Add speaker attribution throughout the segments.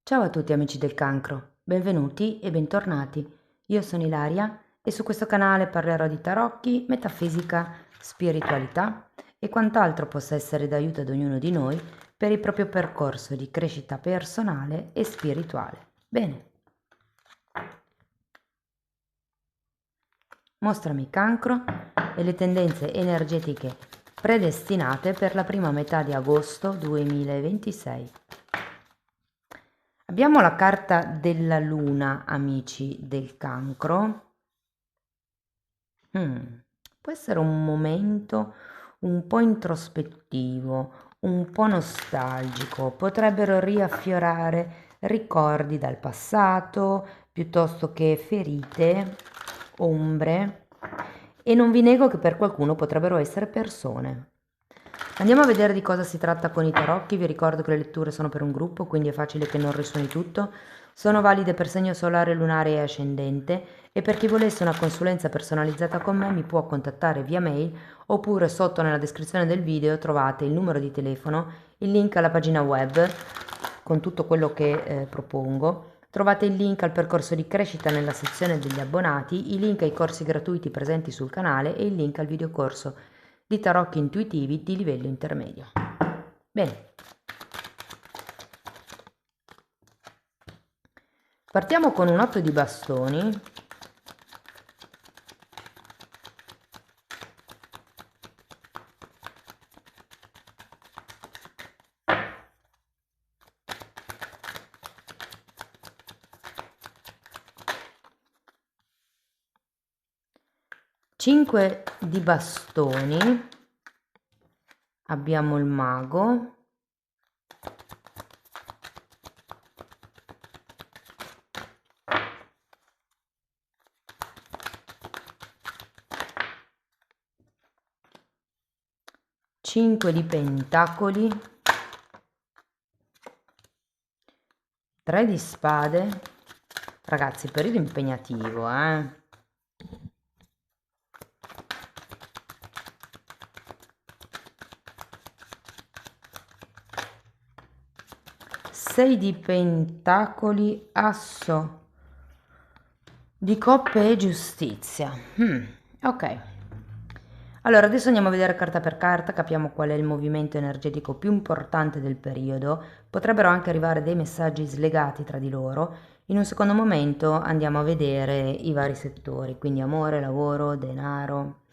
Speaker 1: Ciao a tutti amici del cancro, benvenuti e bentornati. Io sono Ilaria e su questo canale parlerò di tarocchi, metafisica, spiritualità e quant'altro possa essere d'aiuto ad ognuno di noi per il proprio percorso di crescita personale e spirituale. Bene, mostrami cancro e le tendenze energetiche predestinate per la prima metà di agosto 2026. Abbiamo la carta della luna, amici del cancro. Può essere un momento un po' introspettivo, un po' nostalgico, potrebbero riaffiorare ricordi dal passato, piuttosto che ferite, ombre, e non vi nego che per qualcuno potrebbero essere persone. Andiamo a vedere di cosa si tratta con i tarocchi. Vi ricordo che le letture sono per un gruppo, quindi è facile che non risuoni tutto. Sono valide per segno solare, lunare e ascendente, e per chi volesse una consulenza personalizzata con me mi può contattare via mail, oppure sotto nella descrizione del video trovate il numero di telefono, il link alla pagina web con tutto quello che propongo. Trovate il link al percorso di crescita nella sezione degli abbonati, i link ai corsi gratuiti presenti sul canale e il link al videocorso di tarocchi intuitivi di livello intermedio. Bene, partiamo con un 8 di bastoni. Cinque di bastoni, abbiamo il mago, cinque di pentacoli, 3 di spade. Ragazzi, periodo impegnativo, 6 di pentacoli, asso di coppe e giustizia. Ok. Allora, adesso andiamo a vedere carta per carta, capiamo qual è il movimento energetico più importante del periodo. Potrebbero anche arrivare dei messaggi slegati tra di loro. In un secondo momento andiamo a vedere i vari settori, quindi amore, lavoro, denaro.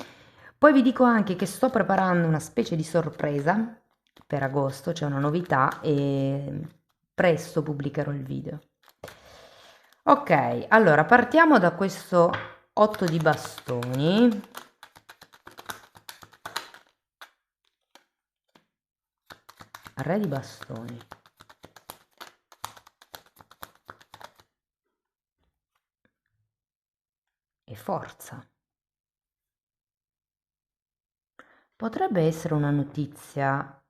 Speaker 1: Poi vi dico anche che sto preparando una specie di sorpresa per agosto, c'è una novità e presto pubblicherò il video. Ok, allora partiamo da questo 8 di bastoni. Re di bastoni. E forza. Potrebbe essere una notizia,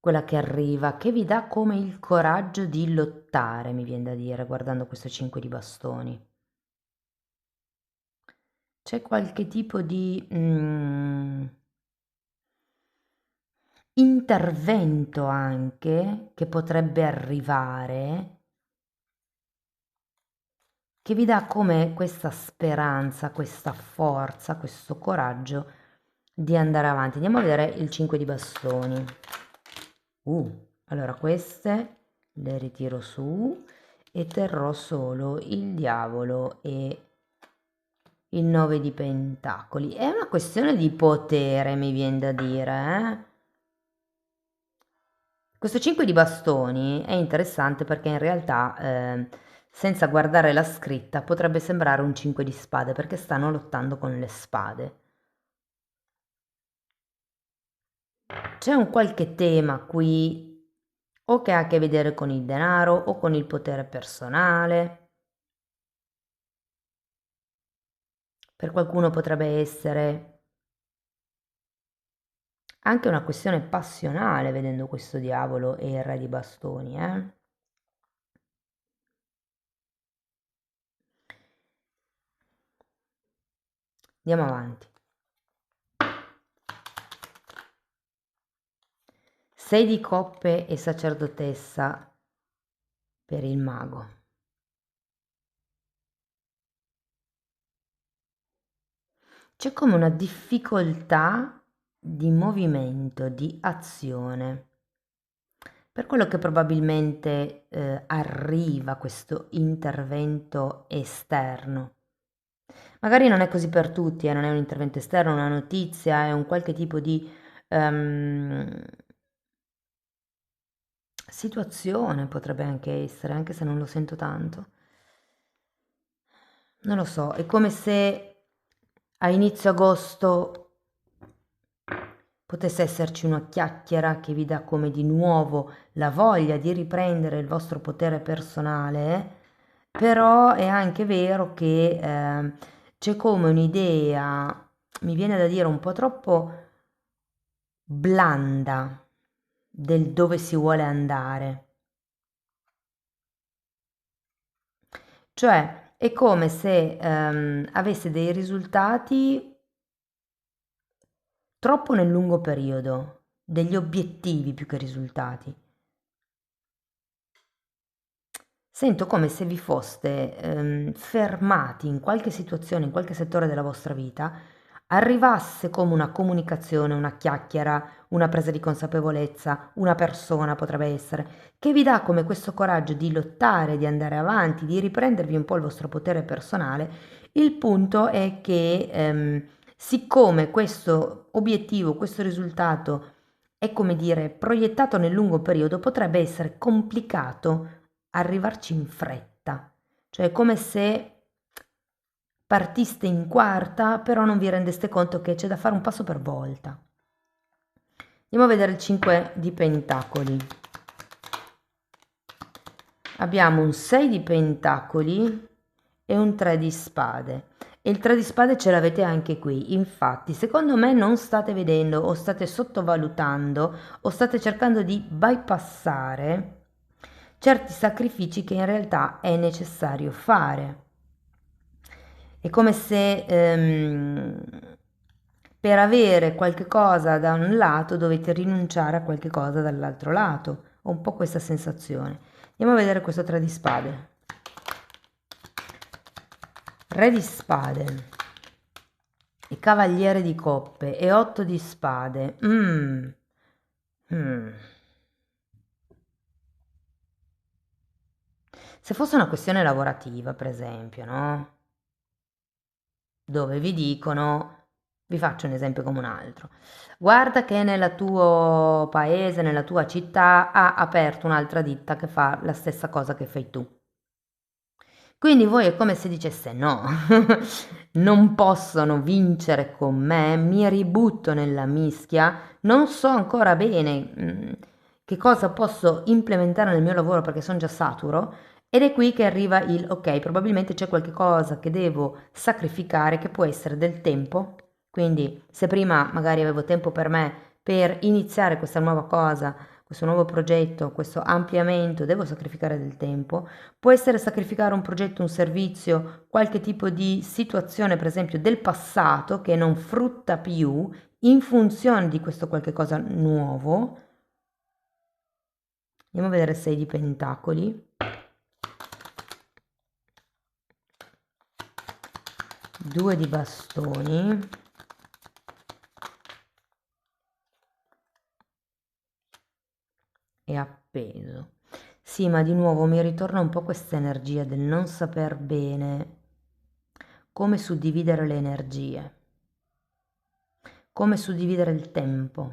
Speaker 1: quella che arriva, che vi dà come il coraggio di lottare, mi viene da dire, guardando questo 5 di bastoni. C'è qualche tipo di intervento anche che potrebbe arrivare, che vi dà come questa speranza, questa forza, questo coraggio di andare avanti. Andiamo a vedere il 5 di bastoni. Allora queste le ritiro su e terrò solo il diavolo e il 9 di pentacoli. È una questione di potere, mi viene da dire, Questo 5 di bastoni è interessante perché in realtà, senza guardare la scritta, potrebbe sembrare un 5 di spade perché stanno lottando con le spade. C'è un qualche tema qui o che ha a che vedere con il denaro o con il potere personale. Per qualcuno potrebbe essere anche una questione passionale vedendo questo diavolo e il re di bastoni, Andiamo avanti. 6 di coppe e sacerdotessa per il mago. C'è come una difficoltà di movimento, di azione. Per quello che probabilmente arriva questo intervento esterno. Magari non è così per tutti, non è un intervento esterno, una notizia, è un qualche tipo di situazione, potrebbe anche essere, anche se non lo sento tanto. Non lo so, è come se a inizio agosto potesse esserci una chiacchiera che vi dà come di nuovo la voglia di riprendere il vostro potere personale, però è anche vero che c'è come un'idea, mi viene da dire un po' troppo blanda del dove si vuole andare. Cioè è come se avesse dei risultati troppo nel lungo periodo, degli obiettivi più che risultati. Sento come se vi foste fermati in qualche situazione, in qualche settore della vostra vita, arrivasse come una comunicazione, una chiacchiera, una presa di consapevolezza, una persona potrebbe essere, che vi dà come questo coraggio di lottare, di andare avanti, di riprendervi un po' il vostro potere personale. Il punto è che siccome questo obiettivo, questo risultato è come dire proiettato nel lungo periodo, potrebbe essere complicato arrivarci in fretta, cioè è come se partiste in quarta, però non vi rendeste conto che c'è da fare un passo per volta. Andiamo a vedere il 5 di pentacoli. Abbiamo un 6 di pentacoli e un 3 di spade. E il 3 di spade ce l'avete anche qui. Infatti, secondo me non state vedendo o state sottovalutando o state cercando di bypassare certi sacrifici che in realtà è necessario fare. È come se per avere qualche cosa da un lato dovete rinunciare a qualche cosa dall'altro lato. Ho un po' questa sensazione. Andiamo a vedere questo 3 di spade. Re di spade e cavaliere di coppe e 8 di spade. Se fosse una questione lavorativa, per esempio, no? Dove vi dicono, vi faccio un esempio come un altro, guarda che nel tuo paese, nella tua città ha aperto un'altra ditta che fa la stessa cosa che fai tu. Quindi voi è come se dicesse no, non possono vincere con me, mi ributto nella mischia, non so ancora bene che cosa posso implementare nel mio lavoro perché sono già saturo ed è qui che arriva il ok, probabilmente c'è qualche cosa che devo sacrificare che può essere del tempo, quindi se prima magari avevo tempo per me per iniziare questa nuova cosa, questo nuovo progetto, questo ampliamento, devo sacrificare del tempo. Può essere sacrificare un progetto, un servizio, qualche tipo di situazione, per esempio, del passato che non frutta più in funzione di questo qualche cosa nuovo. Andiamo a vedere 6 di pentacoli. 2 di bastoni. E appeso. Sì, ma di nuovo mi ritorna un po' questa energia del non saper bene come suddividere le energie, come suddividere il tempo.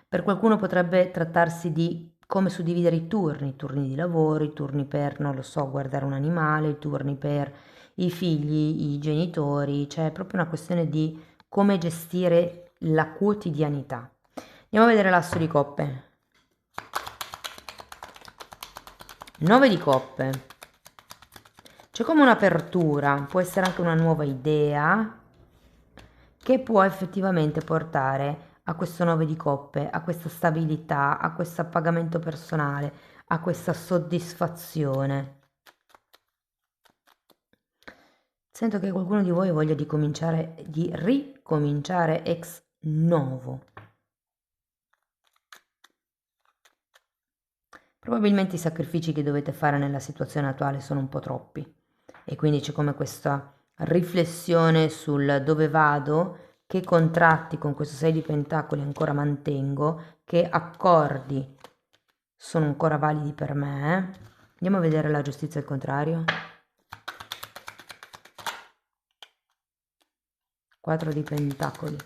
Speaker 1: Per qualcuno potrebbe trattarsi di come suddividere i turni di lavoro, i turni per, non lo so, guardare un animale, i turni per i figli, i genitori, cioè è proprio una questione di come gestire la quotidianità. Andiamo a vedere l'asso di coppe. 9 di coppe. C'è come un'apertura, può essere anche una nuova idea che può effettivamente portare a questo 9 di coppe, a questa stabilità, a questo appagamento personale, a questa soddisfazione. Sento che qualcuno di voi ha voglia di cominciare, di ricominciare ex novo. Probabilmente i sacrifici che dovete fare nella situazione attuale sono un po' troppi e quindi c'è come questa riflessione sul dove vado, che contratti con questo 6 di pentacoli ancora mantengo, che accordi sono ancora validi per me. Andiamo a vedere la giustizia al contrario. 4 di pentacoli.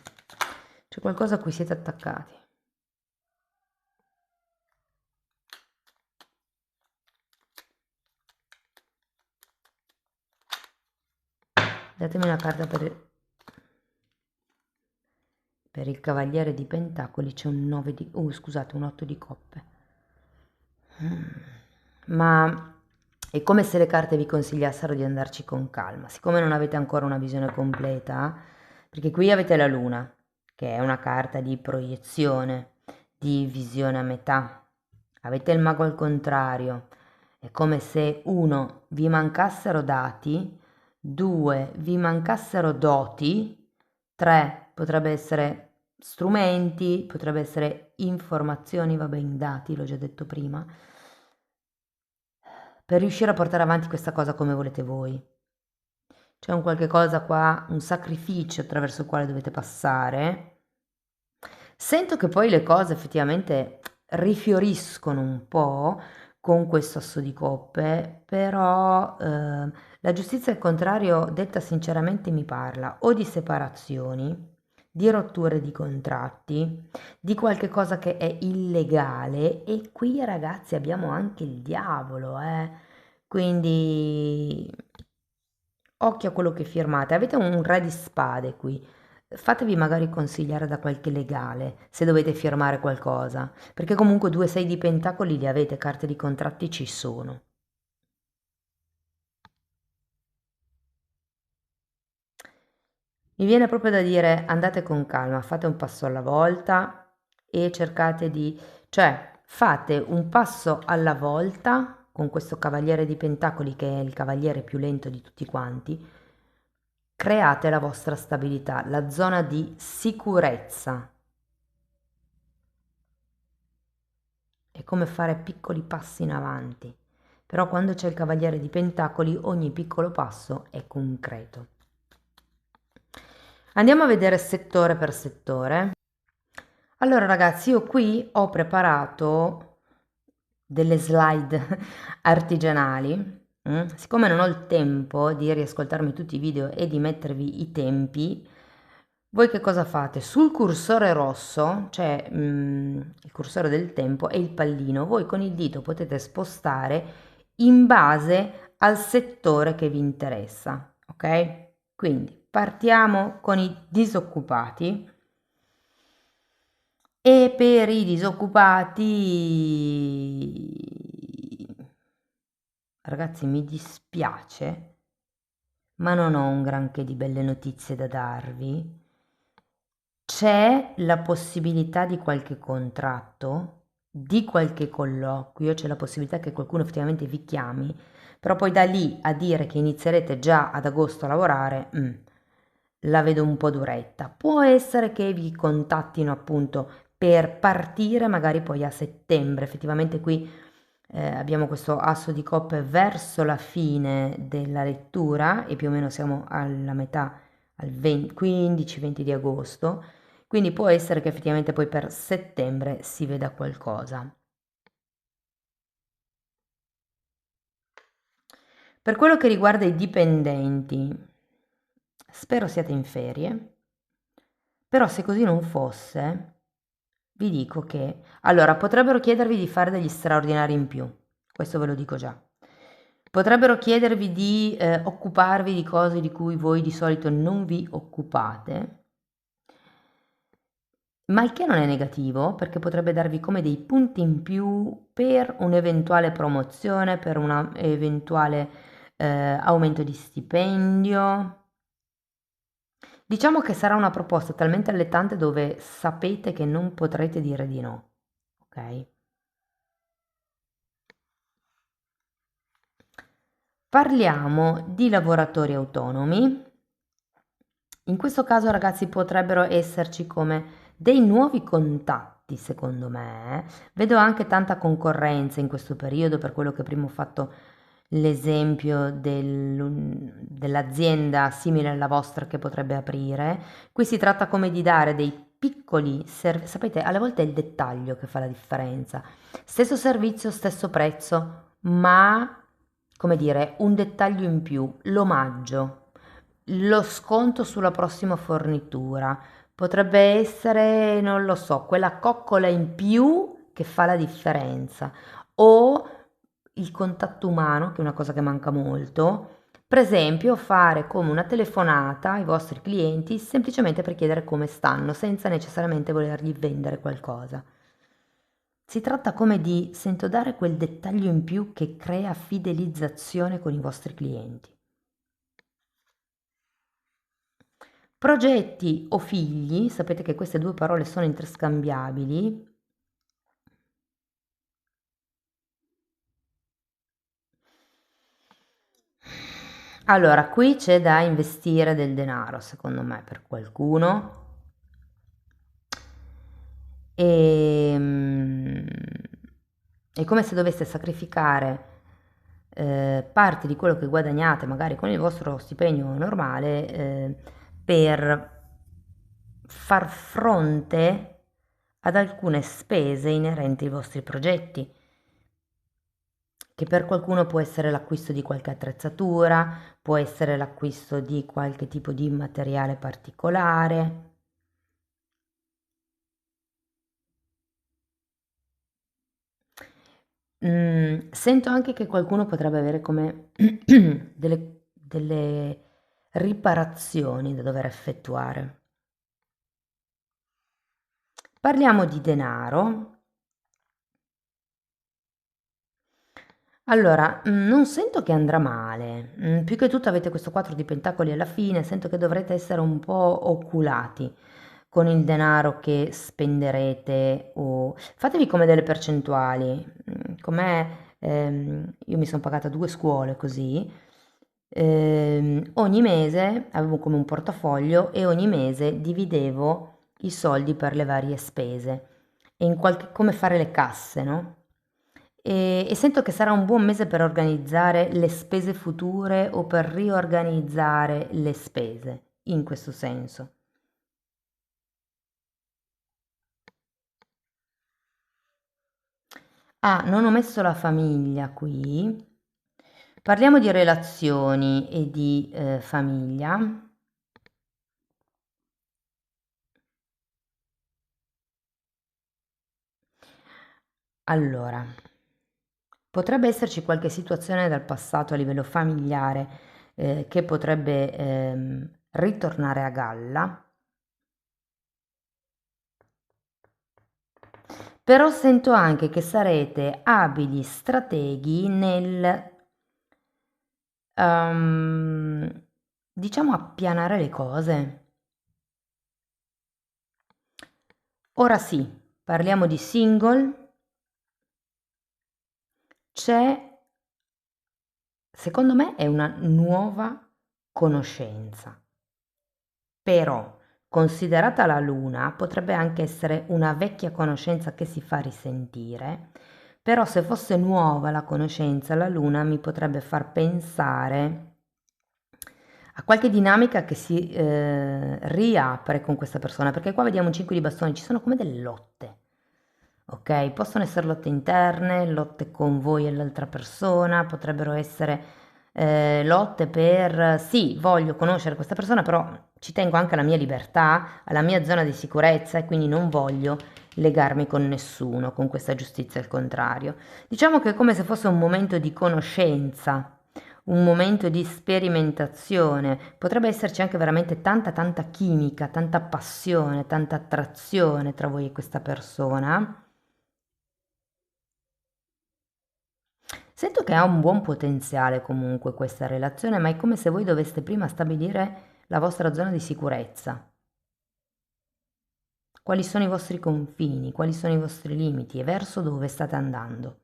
Speaker 1: C'è qualcosa a cui siete attaccati. Datemi una carta per il cavaliere di pentacoli. C'è un 9 di... scusate, un 8 di coppe. Ma è come se le carte vi consigliassero di andarci con calma. Siccome non avete ancora una visione completa, perché qui avete la luna, che è una carta di proiezione, di visione a metà. Avete il mago al contrario. È come se uno vi mancassero dati, due vi mancassero doti, tre potrebbe essere strumenti, potrebbe essere informazioni, vabbè, in dati, l'ho già detto prima, per riuscire a portare avanti questa cosa come volete voi. C'è un qualche cosa qua, un sacrificio attraverso il quale dovete passare. Sento che poi le cose effettivamente rifioriscono un po' con questo asso di coppe, però la giustizia al contrario, detta sinceramente, mi parla o di separazioni, di rotture di contratti, di qualche cosa che è illegale e qui ragazzi abbiamo anche il diavolo, quindi occhio a quello che firmate. Avete un re di spade qui. Fatevi magari consigliare da qualche legale se dovete firmare qualcosa, perché comunque 2 6 di pentacoli li avete, carte di contratti ci sono. Mi viene proprio da dire andate con calma, fate un passo alla volta e cercate di, cioè fate un passo alla volta con questo cavaliere di pentacoli che è il cavaliere più lento di tutti quanti. Create la vostra stabilità, la zona di sicurezza. È come fare piccoli passi in avanti, però quando c'è il cavaliere di pentacoli ogni piccolo passo è concreto. Andiamo a vedere settore per settore. Allora ragazzi, io qui ho preparato delle slide artigianali. Siccome non ho il tempo di riascoltarmi tutti i video e di mettervi i tempi, voi che cosa fate? Sul cursore rosso c'è il cursore del tempo e il pallino. Voi con il dito potete spostare in base al settore che vi interessa, ok? Quindi partiamo con i disoccupati. E per i disoccupati, ragazzi, mi dispiace, ma non ho un granché di belle notizie da darvi. C'è la possibilità di qualche contratto, di qualche colloquio, c'è la possibilità che qualcuno effettivamente vi chiami, però poi da lì a dire che inizierete già ad agosto a lavorare, la vedo un po' duretta. Può essere che vi contattino appunto per partire magari poi a settembre. Effettivamente qui abbiamo questo asso di coppe verso la fine della lettura e più o meno siamo alla metà, al 15-20 di agosto, quindi può essere che effettivamente poi per settembre si veda qualcosa. Per quello che riguarda i dipendenti, spero siate in ferie, però se così non fosse, vi dico che, allora, potrebbero chiedervi di fare degli straordinari in più, questo ve lo dico già. Potrebbero chiedervi di occuparvi di cose di cui voi di solito non vi occupate, ma il che non è negativo perché potrebbe darvi come dei punti in più per un'eventuale promozione, per un eventuale aumento di stipendio. Diciamo che sarà una proposta talmente allettante dove sapete che non potrete dire di no, ok? Parliamo di lavoratori autonomi. In questo caso, ragazzi, potrebbero esserci come dei nuovi contatti fatti, secondo me. Vedo anche tanta concorrenza in questo periodo, per quello che prima ho fatto l'esempio dell'azienda simile alla vostra che potrebbe aprire. Qui si tratta come di dare dei piccoli servizi, sapete, alle volte è il dettaglio che fa la differenza. Stesso servizio, stesso prezzo, ma come dire, un dettaglio in più, l'omaggio, lo sconto sulla prossima fornitura. Potrebbe essere, non lo so, quella coccola in più che fa la differenza. O il contatto umano, che è una cosa che manca molto. Per esempio, fare come una telefonata ai vostri clienti semplicemente per chiedere come stanno, senza necessariamente volergli vendere qualcosa. Si tratta come di, sento, dare quel dettaglio in più che crea fidelizzazione con i vostri clienti. Progetti o figli, sapete che queste due parole sono interscambiabili. Allora, qui c'è da investire del denaro, secondo me, per qualcuno. E, è come se doveste sacrificare parte di quello che guadagnate, magari con il vostro stipendio normale, per far fronte ad alcune spese inerenti ai vostri progetti, che per qualcuno può essere l'acquisto di qualche attrezzatura, può essere l'acquisto di qualche tipo di materiale particolare. Sento anche che qualcuno potrebbe avere come delle riparazioni da dover effettuare. Parliamo di denaro. Allora, non sento che andrà male. Più che tutto avete questo 4 di pentacoli alla fine, sento che dovrete essere un po' oculati con il denaro che spenderete o fatevi come delle percentuali. Com'è, io mi sono pagata 2 scuole così. Ogni mese avevo come un portafoglio e ogni mese dividevo i soldi per le varie spese e in qualche, come fare le casse, no? E sento che sarà un buon mese per organizzare le spese future o per riorganizzare le spese, in questo senso. Ah, non ho messo la famiglia qui. Parliamo di relazioni e di famiglia. Allora, potrebbe esserci qualche situazione dal passato a livello familiare che potrebbe ritornare a galla, però sento anche che sarete abili strateghi nel, diciamo, appianare le cose. Ora sì, parliamo di single. C'è, secondo me, è una nuova conoscenza. Però, considerata la luna, potrebbe anche essere una vecchia conoscenza che si fa risentire, però se fosse nuova la conoscenza, la luna mi potrebbe far pensare a qualche dinamica che si riapre con questa persona, perché qua vediamo un 5 di bastoni, ci sono come delle lotte. Ok, possono essere lotte interne, lotte con voi e l'altra persona, potrebbero essere lotte per sì, voglio conoscere questa persona, però ci tengo anche alla mia libertà, alla mia zona di sicurezza e quindi non voglio legarmi con nessuno, con questa giustizia al contrario. Diciamo che è come se fosse un momento di conoscenza, un momento di sperimentazione, potrebbe esserci anche veramente tanta tanta chimica, tanta passione, tanta attrazione tra voi e questa persona. Sento che ha un buon potenziale comunque questa relazione, ma è come se voi doveste prima stabilire la vostra zona di sicurezza. Quali sono i vostri confini, quali sono i vostri limiti e verso dove state andando.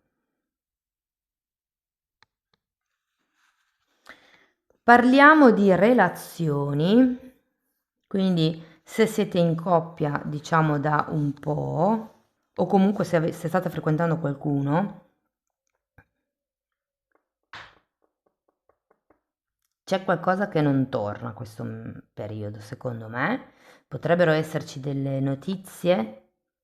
Speaker 1: Parliamo di relazioni, quindi se siete in coppia, diciamo da un po', o comunque se state frequentando qualcuno, c'è qualcosa che non torna questo periodo, secondo me. Potrebbero esserci delle notizie.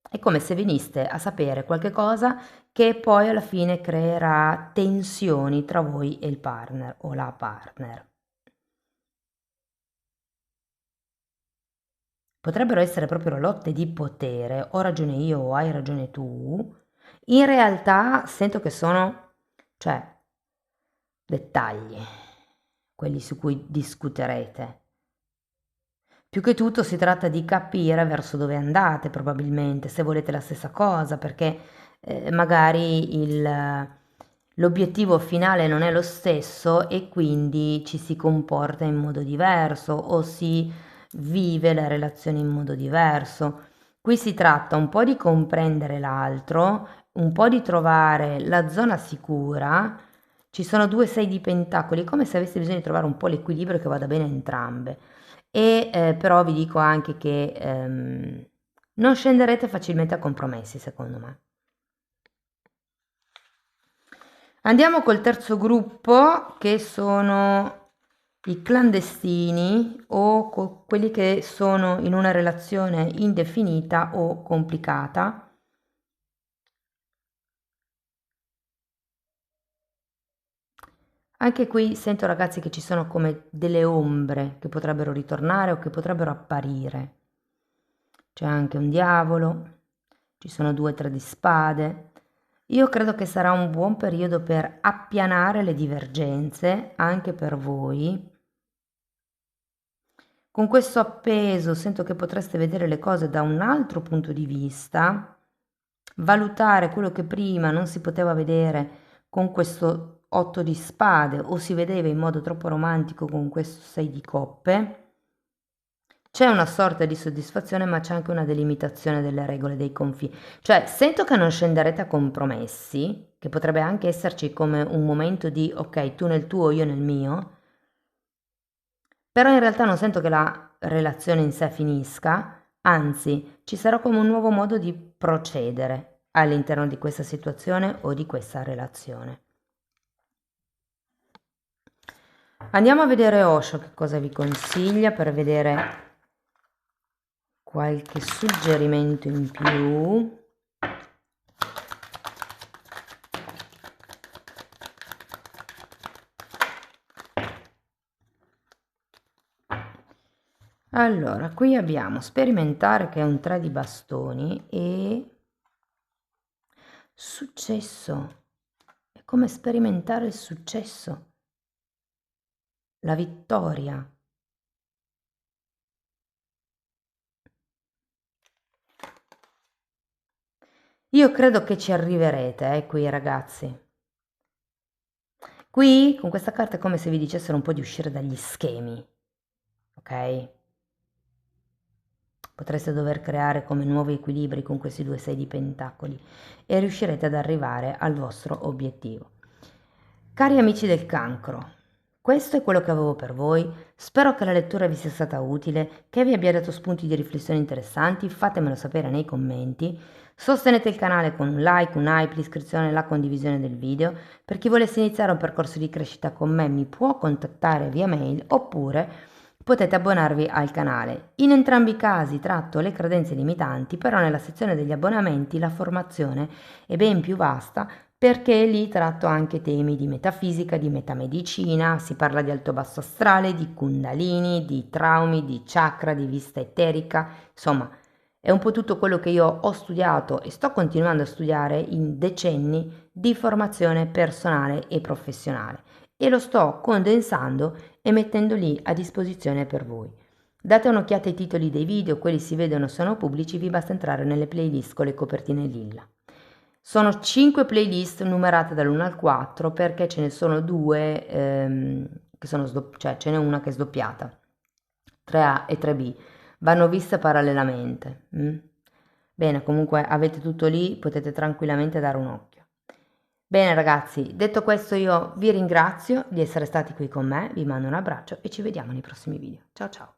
Speaker 1: È come se veniste a sapere qualche cosa che poi alla fine creerà tensioni tra voi e il partner o la partner. Potrebbero essere proprio lotte di potere, ho ragione io o hai ragione tu. In realtà sento che sono, cioè, dettagli, quelli su cui discuterete. Più che tutto si tratta di capire verso dove andate, probabilmente, se volete la stessa cosa, perché magari l'obiettivo finale non è lo stesso e quindi ci si comporta in modo diverso o si vive la relazione in modo diverso. Qui si tratta un po' di comprendere l'altro, un po' di trovare la zona sicura. Ci sono due sei di pentacoli, come se aveste bisogno di trovare un po' l'equilibrio che vada bene a entrambe. E però vi dico anche che non scenderete facilmente a compromessi, secondo me. Andiamo col terzo gruppo, che sono i clandestini o quelli che sono in una relazione indefinita o complicata. Anche qui sento, ragazzi, che ci sono come delle ombre che potrebbero ritornare o che potrebbero apparire. C'è anche un diavolo, ci sono 2 3 di spade. Io credo che sarà un buon periodo per appianare le divergenze anche per voi. Con questo appeso sento che potreste vedere le cose da un altro punto di vista, valutare quello che prima non si poteva vedere con questo 8 di spade o si vedeva in modo troppo romantico con questo 6 di coppe. C'è una sorta di soddisfazione, ma c'è anche una delimitazione delle regole, dei confini. Cioè, sento che non scenderete a compromessi, che potrebbe anche esserci come un momento di ok, tu nel tuo, io nel mio, però in realtà non sento che la relazione in sé finisca, anzi, ci sarà come un nuovo modo di procedere all'interno di questa situazione o di questa relazione. Andiamo a vedere Osho che cosa vi consiglia per vedere qualche suggerimento in più. Allora, qui abbiamo sperimentare, che è un 3 di bastoni, e successo. È come sperimentare il successo, la vittoria. Io credo che ci arriverete, qui ragazzi. Qui con questa carta è come se vi dicessero un po' di uscire dagli schemi, ok? Potreste dover creare come nuovi equilibri con questi 2 6 di pentacoli e riuscirete ad arrivare al vostro obiettivo. Cari amici del cancro, questo è quello che avevo per voi. Spero che la lettura vi sia stata utile, che vi abbia dato spunti di riflessione interessanti. Fatemelo sapere nei commenti. Sostenete il canale con un like, un hype, l'iscrizione e la condivisione del video. Per chi volesse iniziare un percorso di crescita con me mi può contattare via mail oppure potete abbonarvi al canale. In entrambi i casi tratto le credenze limitanti, però nella sezione degli abbonamenti la formazione è ben più vasta perché lì tratto anche temi di metafisica, di metamedicina, si parla di alto basso astrale, di kundalini, di traumi, di chakra, di vista eterica, insomma è un po' tutto quello che io ho studiato e sto continuando a studiare in decenni di formazione personale e professionale e lo sto condensando e mettendo lì a disposizione per voi. Date un'occhiata ai titoli dei video, quelli si vedono, sono pubblici, vi basta entrare nelle playlist con le copertine lilla. Sono 5 playlist numerate dall'1 al 4 perché ce ne sono 2 che sono cioè ce n'è una che è sdoppiata, 3A e 3B, vanno viste parallelamente. Bene, comunque avete tutto lì, potete tranquillamente dare un occhio. Bene ragazzi, detto questo io vi ringrazio di essere stati qui con me, vi mando un abbraccio e ci vediamo nei prossimi video. Ciao ciao!